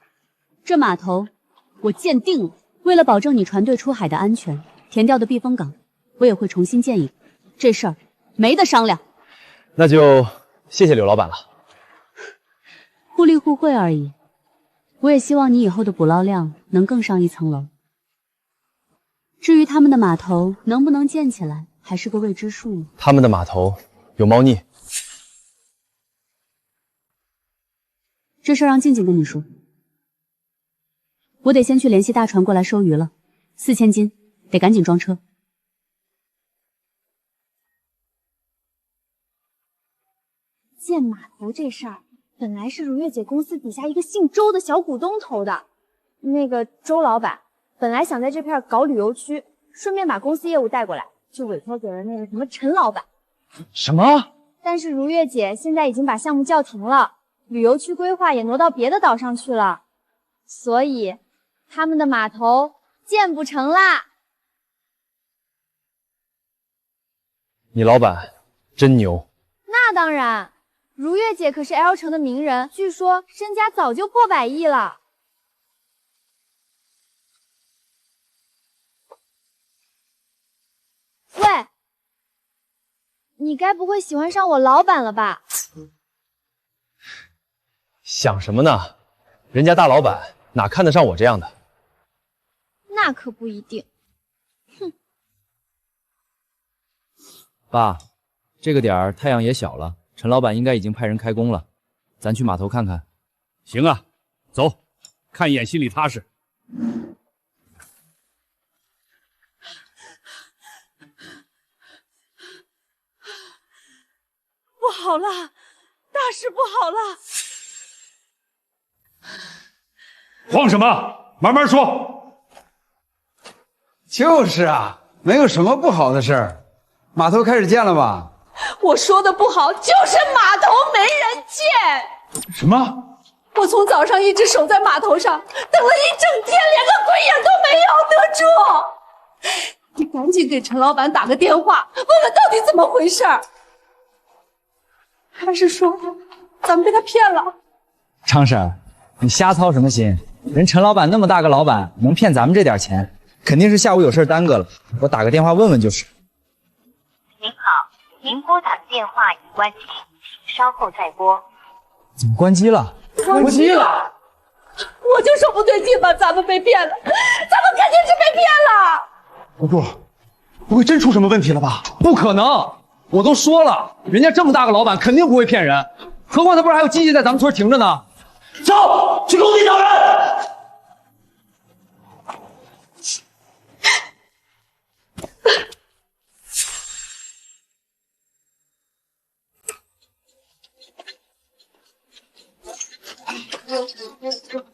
这码头我建定了，为了保证你船队出海的安全，填掉的避风港我也会重新建一个，这事儿没得商量。那就谢谢刘老板了。互利互惠而已。我也希望你以后的捕捞量能更上一层楼。至于他们的码头能不能建起来，还是个未知数呢。他们的码头有猫腻，这事让静静跟你说。我得先去联系大船过来收鱼了，4000斤，得赶紧装车。建码头这事儿，本来是如月姐公司底下一个姓周的小股东投的。那个周老板本来想在这片搞旅游区，顺便把公司业务带过来，就委托给了那个什么陈老板。什么？但是如月姐现在已经把项目叫停了，旅游区规划也挪到别的岛上去了，所以他们的码头建不成啦。你老板真牛。那当然，如月姐可是 L 城的名人，据说身家早就破100亿了。喂，你该不会喜欢上我老板了吧？想什么呢？人家大老板哪看得上我这样的？那可不一定。哼。爸，这个点儿太阳也小了，陈老板应该已经派人开工了，咱去码头看看。行啊，走，看一眼心里踏实。不好了，大事不好了！慌什么？慢慢说。就是啊，没有什么不好的事儿。码头开始建了吧？我说的不好就是码头没人建。什么？我从早上一直守在码头上，等了一整天，连个鬼影都没有。德柱，你赶紧给陈老板打个电话，问问到底怎么回事。还是说咱们被他骗了？昌婶，你瞎操什么心？人陈老板那么大个老板，能骗咱们这点钱，肯定是下午有事耽搁了。我打个电话问问就是。您好，您拨打的电话已关机，请稍后再拨。怎么关机了？关机了！我就说不对劲吧，咱们被骗了，咱们肯定是被骗了。德柱，不会真出什么问题了吧？不可能！我都说了，人家这么大个老板肯定不会骗人，何况他不是还有机器在咱们村停着呢？走，去工地找人。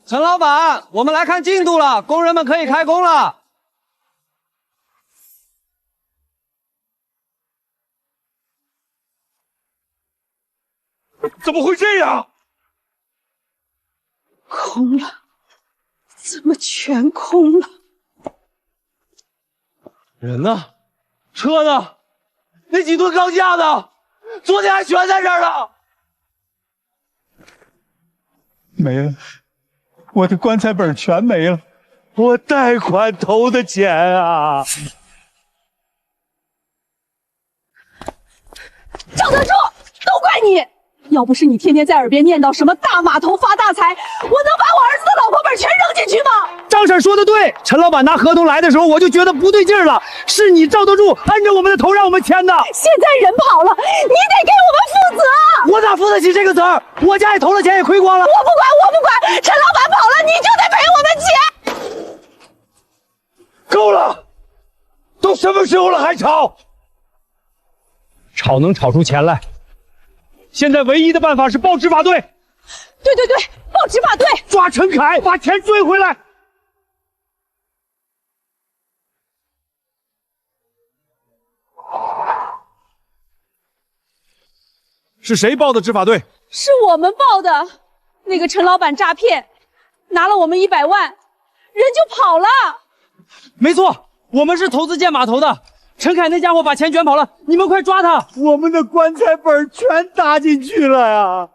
陈老板，我们来看进度了，工人们可以开工了。怎么会这样？空了，怎么全空了？人呢？车呢？那几吨钢架呢？昨天还全在这儿呢。没了，我的棺材本全没了，我贷款投的钱啊！赵德柱，都怪你！要不是你天天在耳边念叨什么大码头发大财，我能把我儿子的老婆本全扔进去吗？张张婶说的对，陈老板拿合同来的时候，我就觉得不对劲儿了。是你赵德柱按着我们的头让我们签的。现在人跑了，你得给我们负责。我哪负得起这个责儿？我家也投了钱，也亏光了。我不管，陈老板跑了，你就得赔我们钱。够了，都什么时候了还吵？吵能吵出钱来。现在唯一的办法是报执法队。对，报执法队，抓陈凯，把钱追回来。是谁报的执法队？是我们报的。那个陈老板诈骗，拿了我们100万，人就跑了。没错，我们是投资建码头的。陈凯那家伙把钱卷跑了，你们快抓他！我们的棺材本全搭进去了呀！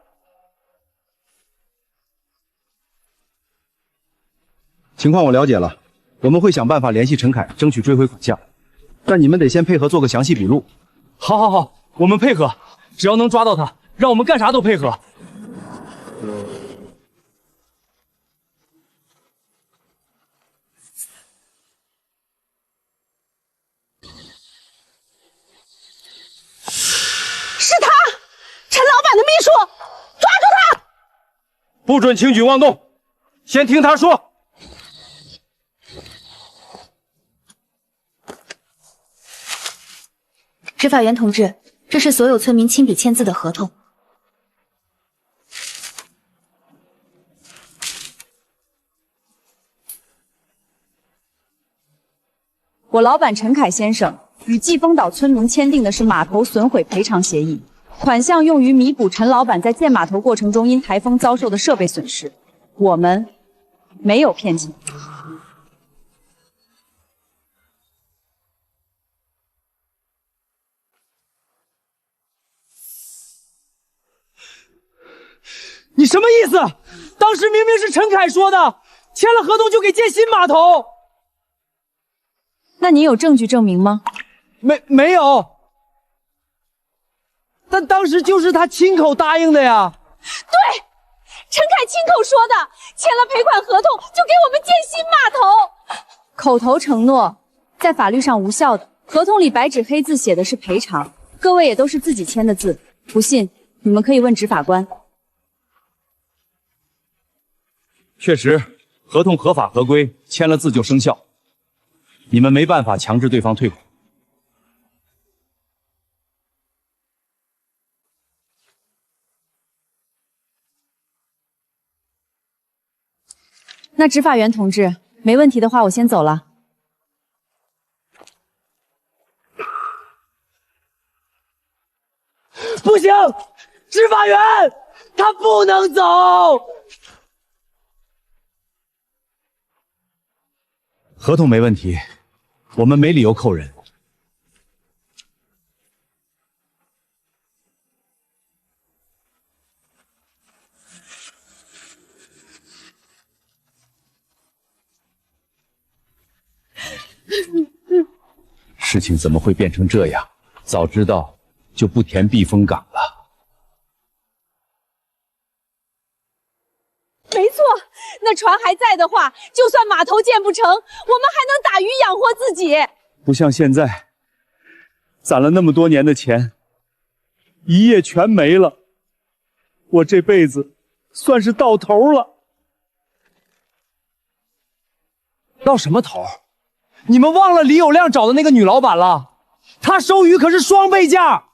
情况我了解了，我们会想办法联系陈凯，争取追回款项。但你们得先配合做个详细笔录。好，我们配合，只要能抓到他，让我们干啥都配合。是他，陈老板的秘书，抓住他！不准轻举妄动，先听他说。执法员同志，这是所有村民亲笔签字的合同。我老板陈凯先生与季风岛村民签订的是码头损毁赔偿协议，款项用于弥补陈老板在建码头过程中因台风遭受的设备损失。我们没有骗金。你什么意思？当时明明是陈凯说的，签了合同就给建新码头。那你有证据证明吗？没有。但当时就是他亲口答应的呀。对，陈凯亲口说的，签了赔款合同就给我们建新码头。口头承诺在法律上无效的，合同里白纸黑字写的是赔偿，各位也都是自己签的字，不信你们可以问执法官。确实，合同合法合规，签了字就生效。你们没办法强制对方退款。那执法员同志，没问题的话，我先走了。不行，执法员他不能走。合同没问题，我们没理由扣人。事情怎么会变成这样？早知道就不填避风港了。没错，那船还在的话，就算码头建不成，我们还能打鱼养活自己。不像现在，攒了那么多年的钱，一夜全没了。我这辈子算是到头了。到什么头？你们忘了李有亮找的那个女老板了？她收鱼可是双倍价。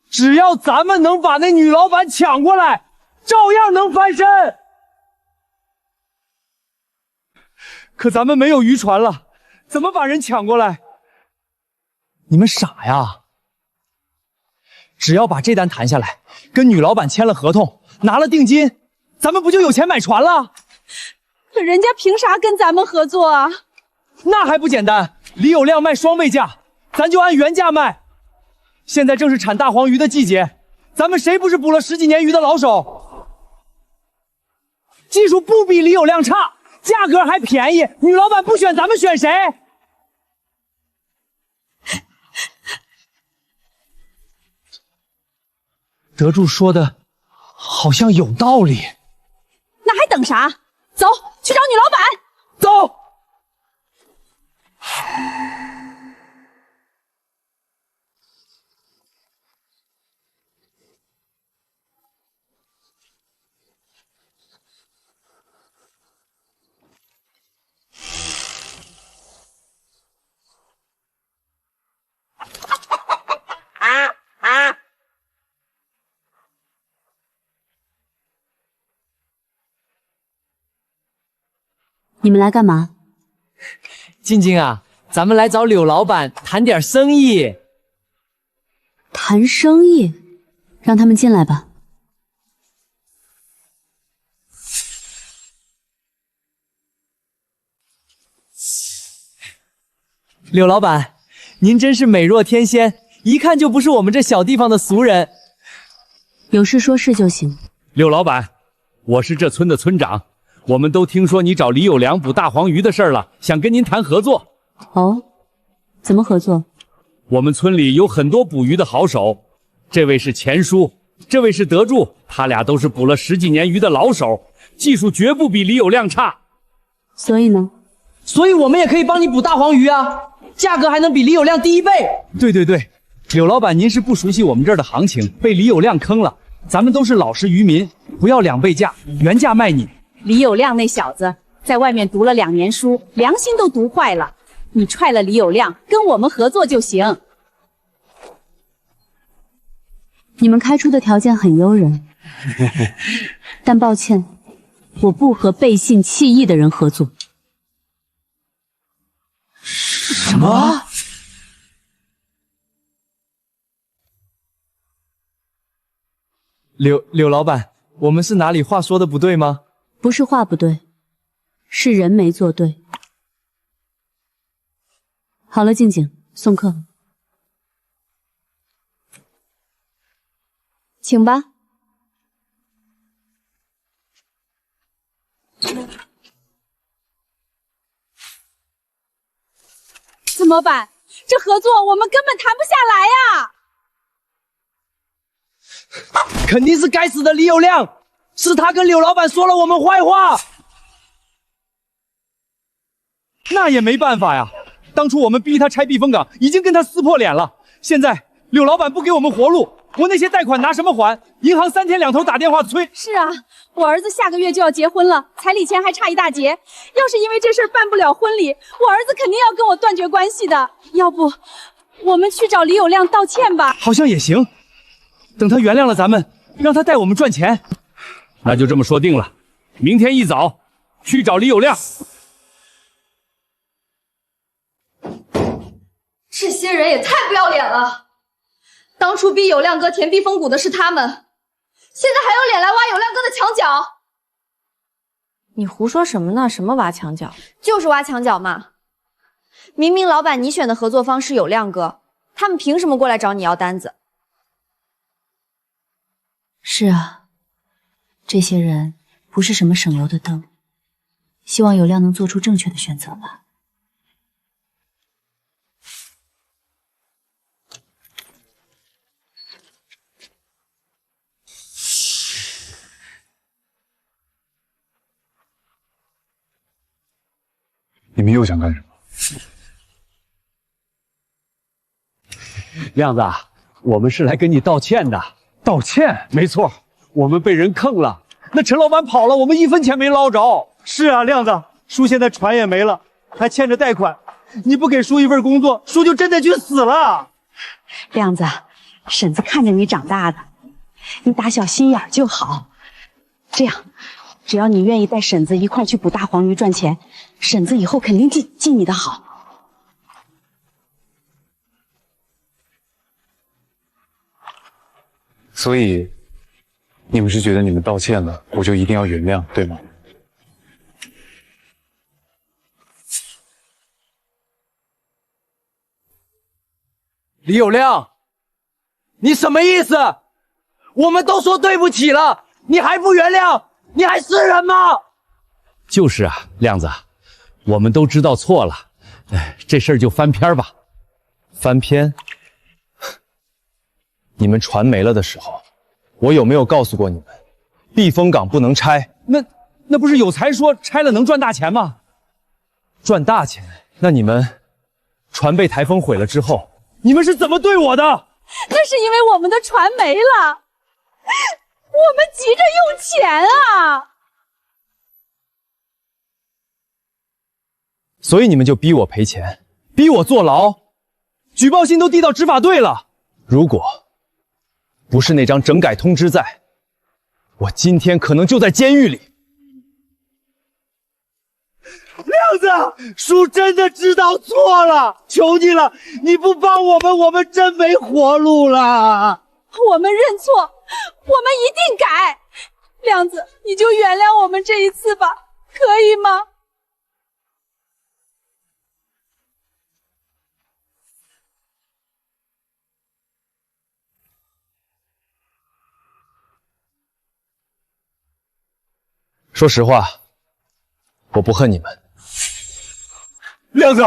只要咱们能把那女老板抢过来，照样能翻身。可咱们没有渔船了，怎么把人抢过来？你们傻呀！只要把这单谈下来，跟女老板签了合同，拿了定金，咱们不就有钱买船了？可人家凭啥跟咱们合作啊？那还不简单，李有亮卖双倍价，咱就按原价卖。现在正是产大黄鱼的季节，咱们谁不是捕了10几年鱼的老手？技术不比李有亮差，价格还便宜，女老板不选咱们选谁？德柱说的好像有道理。等啥？走，去找女老板。走。你们来干嘛？静静啊，咱们来找柳老板谈点生意。谈生意？让他们进来吧。柳老板，您真是美若天仙，一看就不是我们这小地方的俗人。有事说事就行。柳老板，我是这村的村长。我们都听说你找李有良捕大黄鱼的事儿了，想跟您谈合作。哦，怎么合作？我们村里有很多捕鱼的好手，这位是钱叔，这位是德柱，他俩都是捕了10几年鱼的老手，技术绝不比李有亮差。所以呢？所以我们也可以帮你捕大黄鱼啊，价格还能比李有亮低1倍。对，柳老板您是不熟悉我们这儿的行情，被李有亮坑了。咱们都是老实渔民，不要2倍价，原价卖你。李有亮那小子在外面读了2年书，良心都读坏了。你踹了李有亮，跟我们合作就行。你们开出的条件很诱人，但抱歉，我不和背信弃义的人合作。什么？柳老板，我们是哪里话说的不对吗？不是话不对，是人没做对。好了，静静，送客。请吧。怎么办？这合作我们根本谈不下来呀！肯定是该死的李有亮，是他跟柳老板说了我们坏话。那也没办法呀，当初我们逼他拆避风港，已经跟他撕破脸了。现在柳老板不给我们活路，我那些贷款拿什么还？银行3天2头打电话催。是啊，我儿子下个月就要结婚了，彩礼钱还差一大截。要是因为这事儿办不了婚礼，我儿子肯定要跟我断绝关系的。要不，我们去找李有亮道歉吧？好像也行。等他原谅了咱们，让他带我们赚钱。那就这么说定了，明天一早去找李有亮。这些人也太不要脸了！当初逼有亮哥填避风谷的是他们，现在还有脸来挖有亮哥的墙角？你胡说什么呢？什么挖墙脚？就是挖墙脚嘛！明明老板你选的合作方是有亮哥，他们凭什么过来找你要单子？是啊，这些人不是什么省油的灯，希望有亮能做出正确的选择吧。你们又想干什么？亮子，我们是来跟你道歉的。道歉？没错，我们被人坑了。那陈老板跑了，我们1分钱没捞着。是啊，亮子，叔现在船也没了，还欠着贷款。你不给叔一份工作，叔就真的去死了。亮子，婶子看着你长大的，你打小心眼就好。这样，只要你愿意带婶子一块去捕大黄鱼赚钱，婶子以后肯定记你的好。所以，你们是觉得你们道歉了，我就一定要原谅，对吗？李有亮，你什么意思？我们都说对不起了，你还不原谅？你还是人吗？就是啊，亮子，我们都知道错了，这事儿就翻篇吧。翻篇？你们船没了的时候，我有没有告诉过你们，避风港不能拆？那不是有才说拆了能赚大钱吗？赚大钱？那你们船被台风毁了之后，你们是怎么对我的？那是因为我们的船没了，我们急着用钱啊！所以你们就逼我赔钱，逼我坐牢，举报信都递到执法队了。如果不是那张整改通知在，我今天可能就在监狱里。亮子，叔真的知道错了，求你了，你不帮我们，我们真没活路了。我们认错，我们一定改。亮子，你就原谅我们这一次吧，可以吗？说实话，我不恨你们。亮子，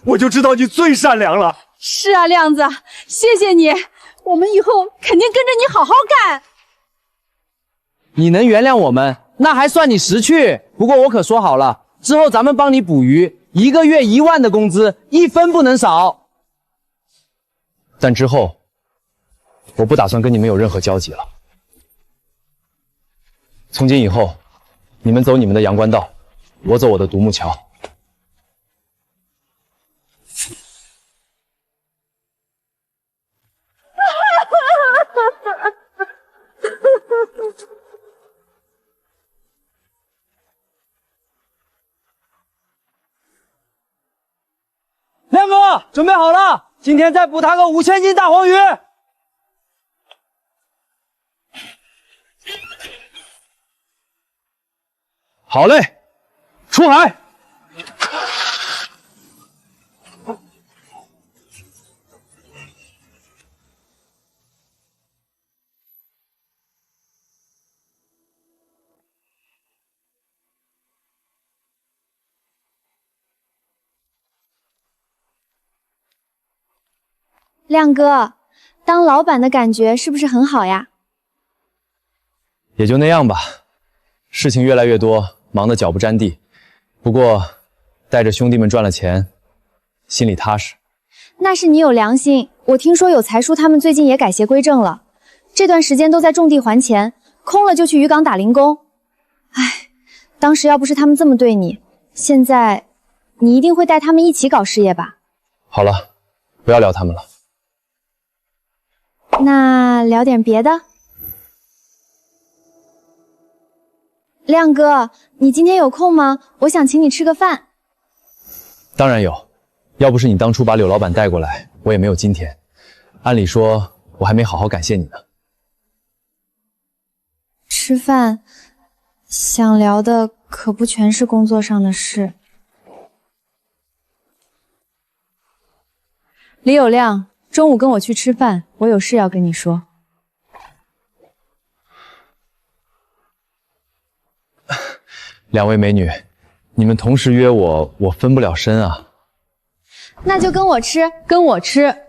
我就知道你最善良了。是啊，亮子，谢谢你，我们以后肯定跟着你好好干。你能原谅我们，那还算你识趣。不过我可说好了，之后咱们帮你捕鱼，1个月1万的工资，1分不能少。但之后，我不打算跟你们有任何交集了。从今以后，你们走你们的阳关道，我走我的独木桥。亮哥，准备好了，今天再捕他个5000斤大黄鱼。好嘞，出海。亮哥，当老板的感觉是不是很好呀？也就那样吧，事情越来越多，忙得脚不沾地。不过，带着兄弟们赚了钱，心里踏实。那是你有良心。我听说有才叔他们最近也改邪归正了，这段时间都在种地还钱，空了就去渔港打零工。唉，当时要不是他们这么对你，现在你一定会带他们一起搞事业吧？好了，不要聊他们了。那聊点别的。亮哥，你今天有空吗？我想请你吃个饭。当然有，要不是你当初把柳老板带过来，我也没有今天。按理说，我还没好好感谢你呢。吃饭，想聊的可不全是工作上的事。李有亮，中午跟我去吃饭，我有事要跟你说。两位美女，你们同时约我，我分不了身啊。那就跟我吃，跟我吃。